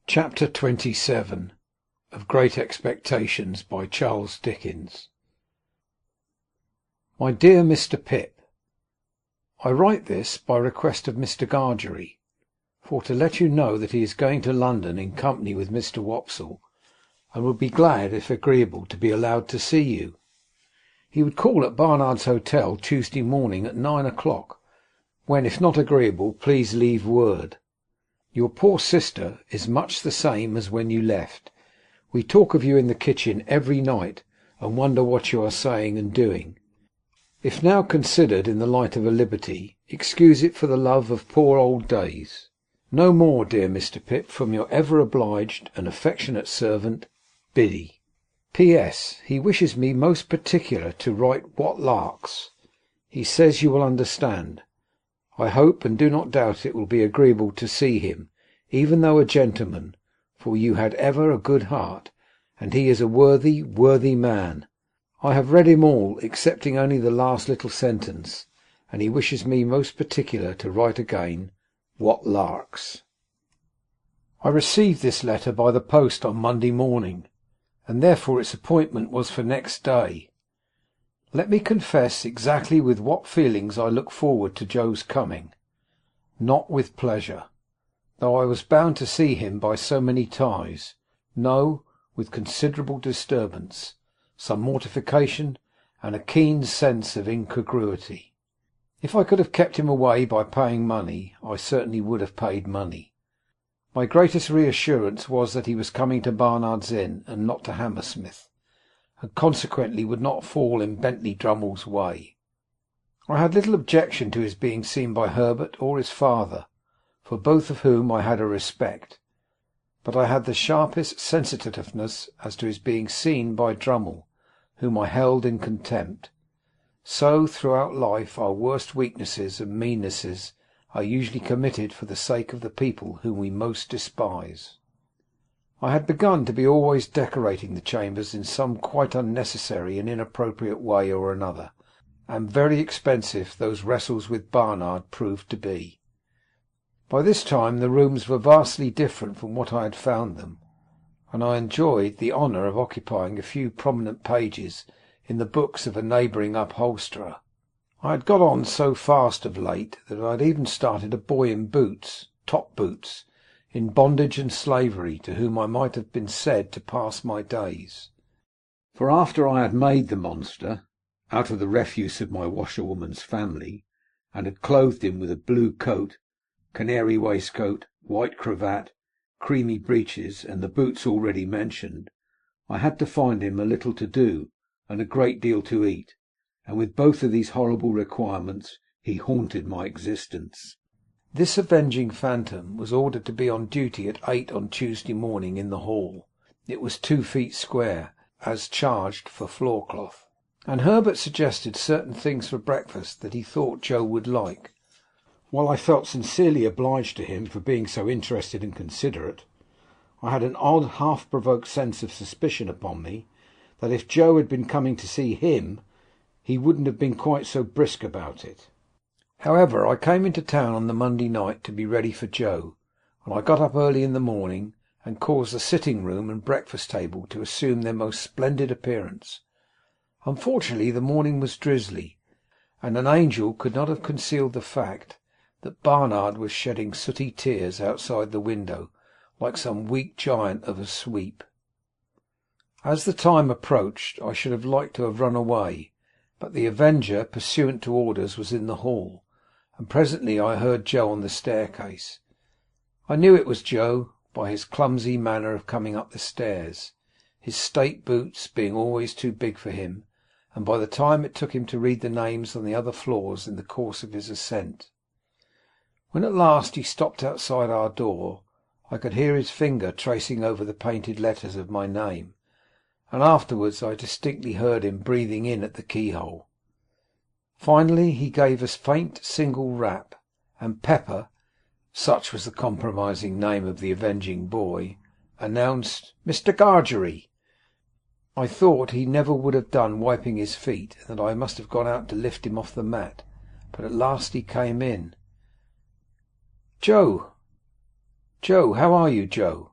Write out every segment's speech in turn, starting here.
Chapter 27 of Great Expectations by Charles Dickens. My dear Mr. Pip, I write this by request of Mr. Gargery, for to let you know that he is going to London in company with Mr. Wopsle, and would be glad, if agreeable, to be allowed to see you. He would call at Barnard's Hotel Tuesday morning at 9 o'clock, when, if not agreeable, please leave word. Your poor sister is much the same as when you left. We talk of you in the kitchen every night, and wonder what you are saying and doing. If now considered in the light of a liberty, excuse it for the love of poor old days. No more, dear Mr. Pip, from your ever obliged and affectionate servant, Biddy. P.S. He wishes me most particular to write what larks. He says you will understand. I hope and do not doubt it will be agreeable to see him, even though a gentleman, for you had ever a good heart, and he is a worthy, worthy man. I have read him all, excepting only the last little sentence, and he wishes me most particular to write again, what larks. I received this letter by the post on Monday morning, and therefore its appointment was for next day. Let me confess exactly with what feelings I look forward to Joe's coming. Not with pleasure, though I was bound to see him by so many ties. No, with considerable disturbance, some mortification, and a keen sense of incongruity. If I could have kept him away by paying money, I certainly would have paid money. My greatest reassurance was that he was coming to Barnard's Inn, and not to Hammersmith, and consequently would not fall in Bentley Drummle's way. I had little objection to his being seen by Herbert or his father, for both of whom I had a respect, but I had the sharpest sensitiveness as to his being seen by Drummle, whom I held in contempt. So throughout life our worst weaknesses and meannesses are usually committed for the sake of the people whom we most despise. I had begun to be always decorating the chambers in some quite unnecessary and inappropriate way or another, and very expensive those wrestles with Barnard proved to be. By this time the rooms were vastly different from what I had found them, and I enjoyed the honour of occupying a few prominent pages in the books of a neighbouring upholsterer. I had got on so fast of late that I had even started a boy in boots, top boots, in bondage and slavery, to whom I might have been said to pass my days. For after I had made the monster, out of the refuse of my washerwoman's family, and had clothed him with a blue coat, canary waistcoat, white cravat, creamy breeches, and the boots already mentioned, I had to find him a little to do, and a great deal to eat, and with both of these horrible requirements he haunted my existence. This avenging phantom was ordered to be on duty at 8 on Tuesday morning in the hall. It was 2 feet square, as charged for floor-cloth, and Herbert suggested certain things for breakfast that he thought Joe would like. While I felt sincerely obliged to him for being so interested and considerate, I had an odd half-provoked sense of suspicion upon me that if Joe had been coming to see him, he wouldn't have been quite so brisk about it. However, I came into town on the Monday night to be ready for Joe, and I got up early in the morning and caused the sitting-room and breakfast-table to assume their most splendid appearance. Unfortunately the morning was drizzly, and an angel could not have concealed the fact that Barnard was shedding sooty tears outside the window, like some weak giant of a sweep. As the time approached, I should have liked to have run away, but the avenger, pursuant to orders, was in the hall, and presently I heard Joe on the staircase. I knew it was Joe by his clumsy manner of coming up the stairs, his state boots being always too big for him, and by the time it took him to read the names on the other floors in the course of his ascent. When at last he stopped outside our door, I could hear his finger tracing over the painted letters of my name, and afterwards I distinctly heard him breathing in at the keyhole. Finally he gave a faint single rap, and Pepper, such was the compromising name of the avenging boy, announced, "Mr. Gargery." I thought he never would have done wiping his feet, and that I must have gone out to lift him off the mat, but at last he came in. "Joe, how are you, Joe?"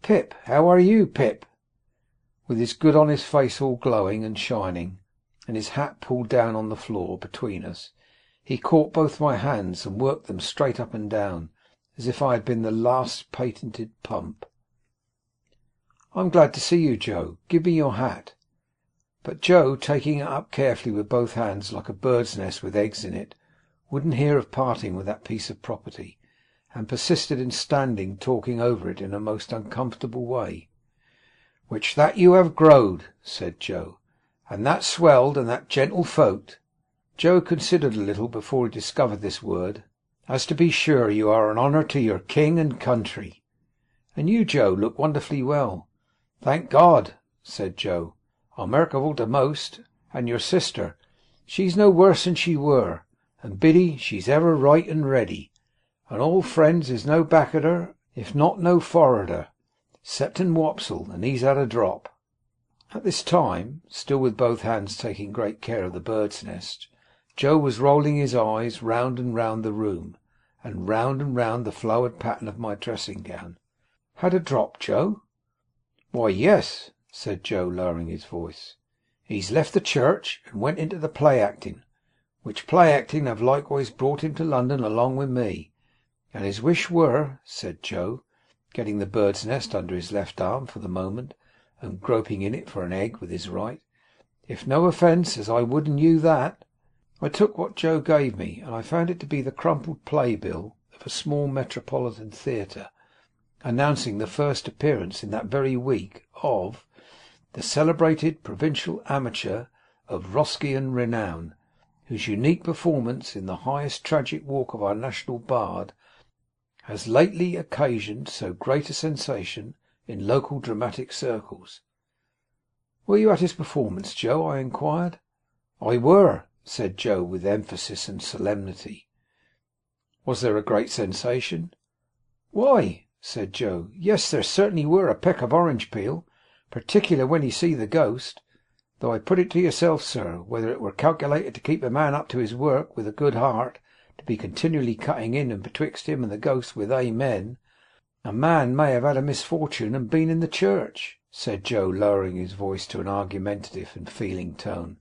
Pip, how are you, Pip?" With his good honest face all glowing and shining, and his hat pulled down on the floor between us, he caught both my hands and worked them straight up and down, as if I had been the last patented pump. "I'm glad to see you, Joe. Give me your hat." But Joe, taking it up carefully with both hands like a bird's nest with eggs in it, wouldn't hear of parting with that piece of property, and persisted in standing talking over it in a most uncomfortable way. "Which that you have growed," said Joe, "and that swelled, and that gentle folked." Joe considered a little before he discovered this word. "As to be sure you are an honour to your king and country. And you, Joe, look wonderfully well." "Thank God," said Joe. "I'm merciful to most. And your sister, she's no worse than she were. And Biddy, she's ever right and ready. And all friends is no back at her, if not no for'ard her, 'ceptin Wopsle, and he's had a drop." At this time, still with both hands taking great care of the bird's nest, Joe was rolling his eyes round and round the room, and round the flowered pattern of my dressing gown. "Had a drop, Joe?" "Why, yes," said Joe, lowering his voice. "He's left the church and went into the play acting, which play acting have likewise brought him to London along with me. And his wish were," said Joe, getting the bird's nest under his left arm for the moment, and groping in it for an egg with his right, "if no offence, as I wouldn't you that." I took what Joe gave me, and I found it to be the crumpled playbill of a small metropolitan theatre, announcing the first appearance in that very week of "the celebrated provincial amateur of Roscian renown, whose unique performance in the highest tragic walk of our national bard has lately occasioned so great a sensation in local dramatic circles." "Were you at his performance, Joe?" I inquired. "I were," said Joe, with emphasis and solemnity. "Was there a great sensation?" "Why," said Joe, "yes, there certainly were a peck of orange peel, particular when he see the ghost. Though I put it to yourself, sir, whether it were calculated to keep a man up to his work with a good heart, to be continually cutting in and betwixt him and the ghost with amen. A man may have had a misfortune and been in the church," said Joe, lowering his voice to an argumentative and feeling tone,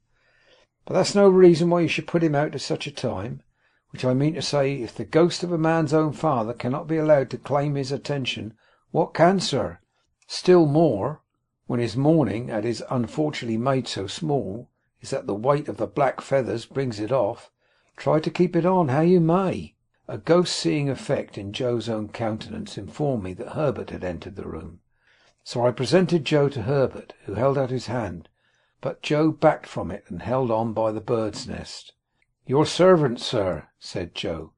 "but that's no reason why you should put him out at such a time. Which I mean to say, if the ghost of a man's own father cannot be allowed to claim his attention, what can, sir? Still more, when his mourning at his unfortunately made so small is that the weight of the black feathers brings it off, try to keep it on how you may." A ghost-seeing effect in Joe's own countenance informed me that Herbert had entered the room. So I presented Joe to Herbert, who held out his hand, but Joe backed from it and held on by the bird's nest. "Your servant, sir," said Joe,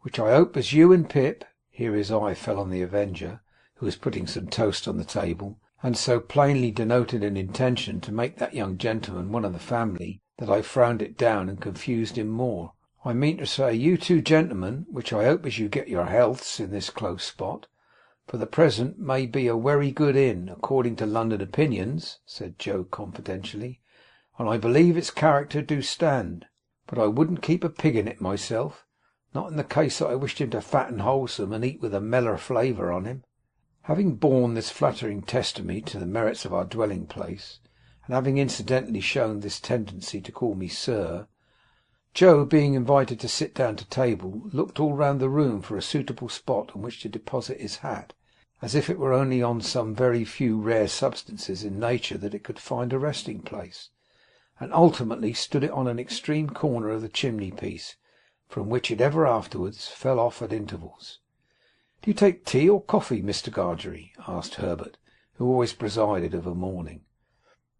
"which I hope as you and Pip," here his eye fell on the Avenger, who was putting some toast on the table, and so plainly denoted an intention to make that young gentleman one of the family that I frowned it down and confused him more. "I mean to say, you two gentlemen, which I hope as you get your healths in this close spot, for the present may be a wery good inn, according to London opinions," said Joe confidentially, "and I believe its character do stand. But I wouldn't keep a pig in it myself, not in the case that I wished him to fatten wholesome and eat with a meller flavour on him." Having borne this flattering testimony to the merits of our dwelling place, and having incidentally shown this tendency to call me sir, Joe, being invited to sit down to table, looked all round the room for a suitable spot on which to deposit his hat, as if it were only on some very few rare substances in nature that it could find a resting place, and ultimately stood it on an extreme corner of the chimney-piece, from which it ever afterwards fell off at intervals. "Do you take tea or coffee, Mr. Gargery?" asked Herbert, who always presided of a morning.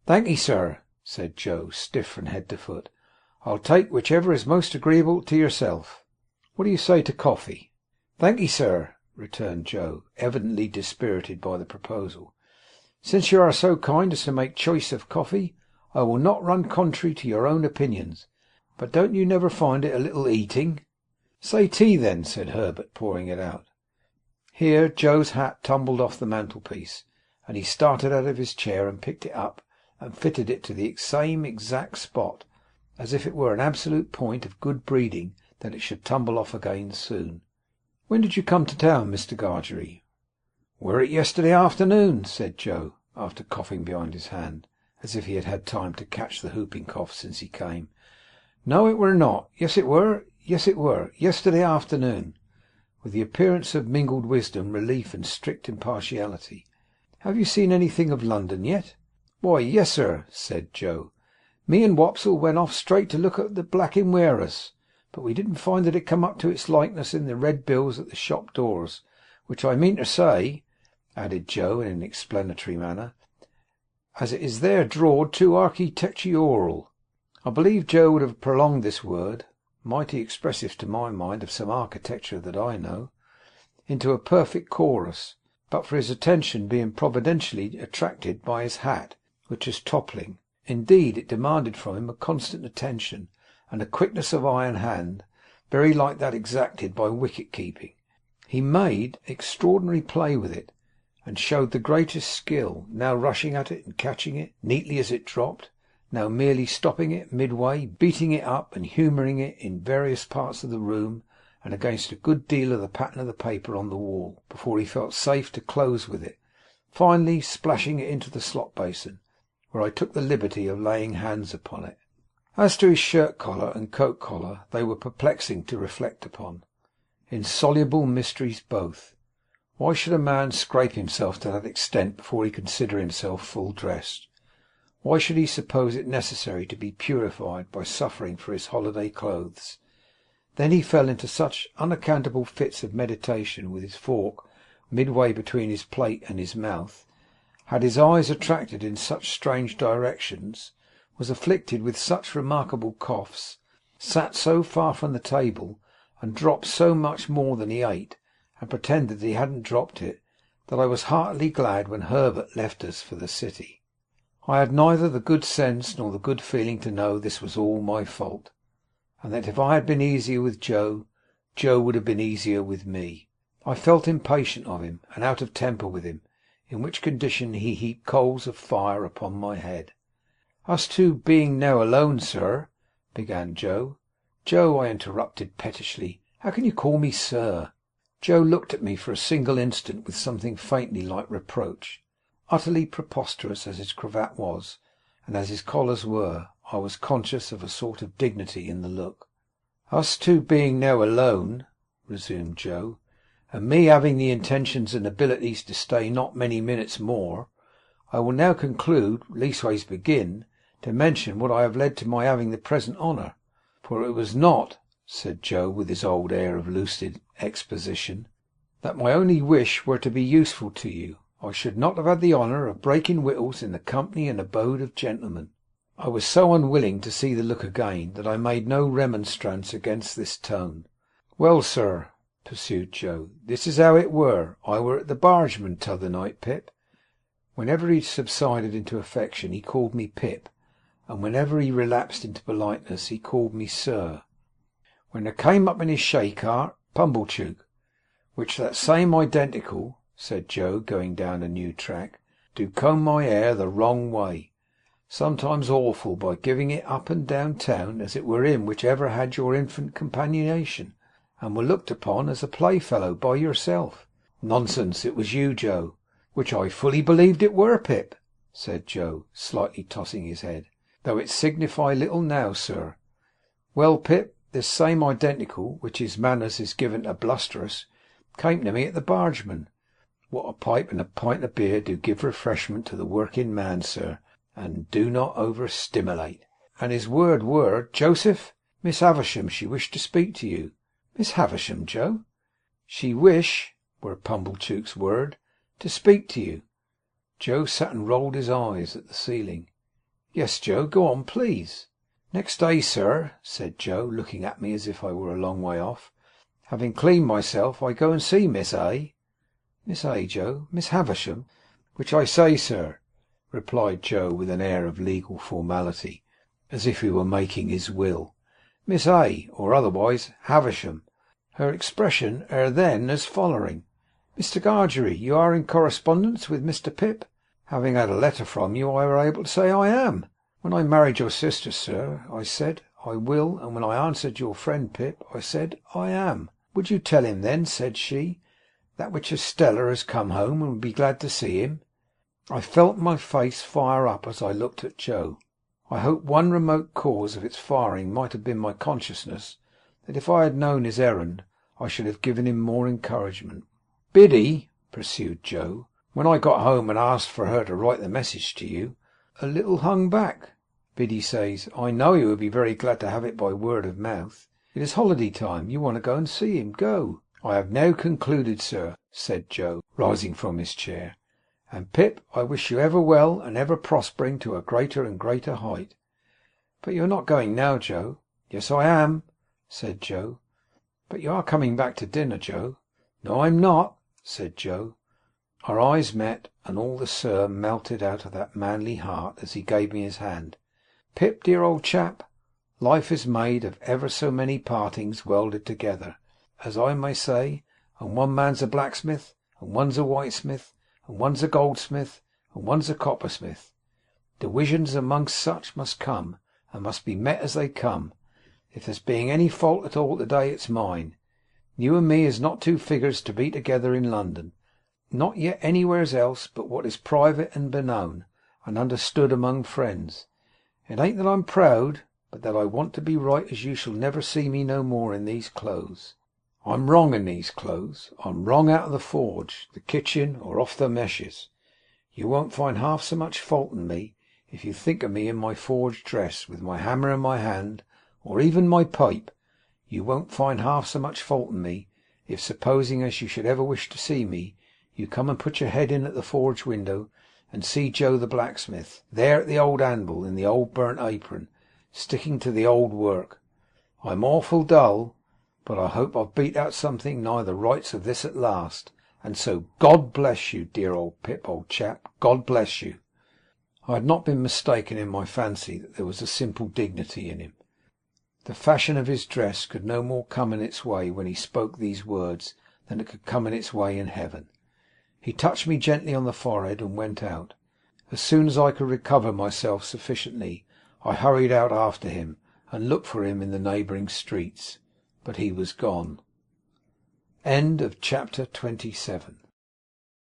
"Thank'ee, sir," said Joe, stiff from head to foot. "I'll take whichever is most agreeable to yourself. What do you say to coffee?" "Thank'ee, sir," returned Joe, evidently dispirited by the proposal. "Since you are so kind as to make choice of coffee, I will not run contrary to your own opinions. But don't you never find it a little eating?" "Say tea, then," said Herbert, pouring it out. Here Joe's hat tumbled off the mantelpiece, and he started out of his chair and picked it up and fitted it to the same exact spot, as if it were an absolute point of good breeding that it should tumble off again soon. "When did you come to town, Mr. Gargery?" "Were it yesterday afternoon?" said Joe, after coughing behind his hand, as if he had had time to catch the whooping cough since he came. "No, it were not. Yes, it were. Yes, it were. Yesterday afternoon," with the appearance of mingled wisdom, relief, and strict impartiality. "Have you seen anything of London yet?" "Why, yes, sir," said Joe. "Me and Wopsle went off straight to look at the blacking wearers, but we didn't find that it come up to its likeness in the red bills at the shop doors, which I mean to say," added Joe in an explanatory manner, "as it is there drawed too architectural." I believe Joe would have prolonged this word, mighty expressive to my mind of some architecture that I know, into a perfect chorus, but for his attention being providentially attracted by his hat, which was toppling. Indeed, it demanded from him a constant attention, and a quickness of eye and hand, very like that exacted by wicket keeping. He made extraordinary play with it, and showed the greatest skill, now rushing at it and catching it neatly as it dropped, now merely stopping it midway, beating it up, and humouring it in various parts of the room and against a good deal of the pattern of the paper on the wall, before he felt safe to close with it, finally splashing it into the slop basin, where I took the liberty of laying hands upon it. As to his shirt collar and coat collar, they were perplexing to reflect upon. Insoluble mysteries both. Why should a man scrape himself to that extent before he consider himself full dressed? Why should he suppose it necessary to be purified by suffering for his holiday clothes? Then he fell into such unaccountable fits of meditation, with his fork midway between his plate and his mouth, had his eyes attracted in such strange directions, was afflicted with such remarkable coughs, sat so far from the table, and dropped so much more than he ate, and pretended that he hadn't dropped it, that I was heartily glad when Herbert left us for the city. I had neither the good sense nor the good feeling to know this was all my fault, and that if I had been easier with Joe, Joe would have been easier with me. I felt impatient of him, and out of temper with him, in which condition he heaped coals of fire upon my head. "Us two being now alone, sir," began Joe. "Joe," I interrupted pettishly, "how can you call me sir?" Joe looked at me for a single instant with something faintly like reproach. Utterly preposterous as his cravat was, and as his collars were, I was conscious of a sort of dignity in the look. "Us two being now alone," resumed Joe, "and me having the intentions and abilities to stay not many minutes more, I will now conclude, leastways begin, to mention what I have led to my having the present honour. For it was not," said Joe, with his old air of lucid exposition, "that my only wish were to be useful to you. I should not have had the honour of breaking wittles in the company and abode of gentlemen." I was so unwilling to see the look again, that I made no remonstrance against this tone. "Well, sir," pursued Joe, "this is how it were. I were at the Bargeman t'other night, Pip." Whenever he subsided into affection, he called me Pip, and whenever he relapsed into politeness, he called me sir. "When there came up in his shay cart, Pumblechook, which that same identical," said Joe, going down a new track, "do comb my hair the wrong way, sometimes awful, by giving it up and down town, as it were him which ever had your infant companionation, and were looked upon as a playfellow by yourself." "Nonsense, it was you, Joe." "Which I fully believed it were, Pip," said Joe, slightly tossing his head, "though it signify little now, sir. Well, Pip, this same identical, which his manners is given to blusterous, came to me at the Bargeman. What a pipe and a pint of beer do give refreshment to the working man, sir, and do not over-stimulate. And his word were, 'Joseph, Miss Havisham, she wished to speak to you.'" "Miss Havisham, Joe?" "She wish," were Pumblechook's word, "to speak to you." Joe sat and rolled his eyes at the ceiling. "Yes, Joe, go on, please." "Next day, sir," said Joe, looking at me as if I were a long way off, "having cleaned myself, I go and see Miss A." "Miss A, Joe? Miss Havisham?" "Which I say, sir," replied Joe, with an air of legal formality, as if he were making his will. "Miss A, or otherwise Havisham. Her expression air then as follering: 'Mr. Gargery, you are in correspondence with Mr. Pip?' Having had a letter from you, I were able to say I am. 'When I married your sister, sir,' I said, 'I will, and when I answered your friend Pip, I said I am.' 'Would you tell him then,' said she, That which Estella has come home and would be glad to see him. I felt my face fire up as I looked at Joe. I hope one remote cause of its firing might have been my consciousness that if I had known his errand I should have given him more encouragement. Biddy, pursued Joe, when I got home and asked for her to write the message to you, a little hung back. Biddy says, I know he would be very glad to have it by word of mouth. It is holiday time. You want to go and see him. Go. I have now concluded, sir, said Joe, rising from his chair. And Pip, I wish you ever well and ever prospering to a greater and greater height. But you are not going now, Joe. Yes, I am, said Joe. But you are coming back to dinner, Joe. No, I'm not, said Joe. Our eyes met, and all the sir melted out of that manly heart as he gave me his hand. Pip, dear old chap, life is made of ever so many partings welded together, as I may say, and one man's a blacksmith, and one's a whitesmith, and one's a goldsmith, and one's a coppersmith. Divisions amongst such must come, and must be met as they come. If there's being any fault at all today, it's mine. You and me is not two figures to be together in London, not yet anywheres else but what is private and beknown, and understood among friends. It ain't that I'm proud, but that I want to be right, as you shall never see me no more in these clothes. I'm wrong in these clothes. I'm wrong out of the forge, the kitchen, or off the meshes. You won't find half so much fault in me if you think of me in my forge dress, with my hammer in my hand, or even my pipe. You won't find half so much fault in me if, supposing as you should ever wish to see me, you come and put your head in at the forge window and see Joe the blacksmith, there at the old anvil in the old burnt apron, sticking to the old work. I'm awful dull, but I hope I've beat out something nigh the rights of this at last, and so God bless you, dear old Pip, old chap, God bless you. I had not been mistaken in my fancy that there was a simple dignity in him. The fashion of his dress could no more come in its way when he spoke these words than it could come in its way in heaven. He touched me gently on the forehead and went out. As soon as I could recover myself sufficiently, I hurried out after him and looked for him in the neighbouring streets, but he was gone. End of chapter 27.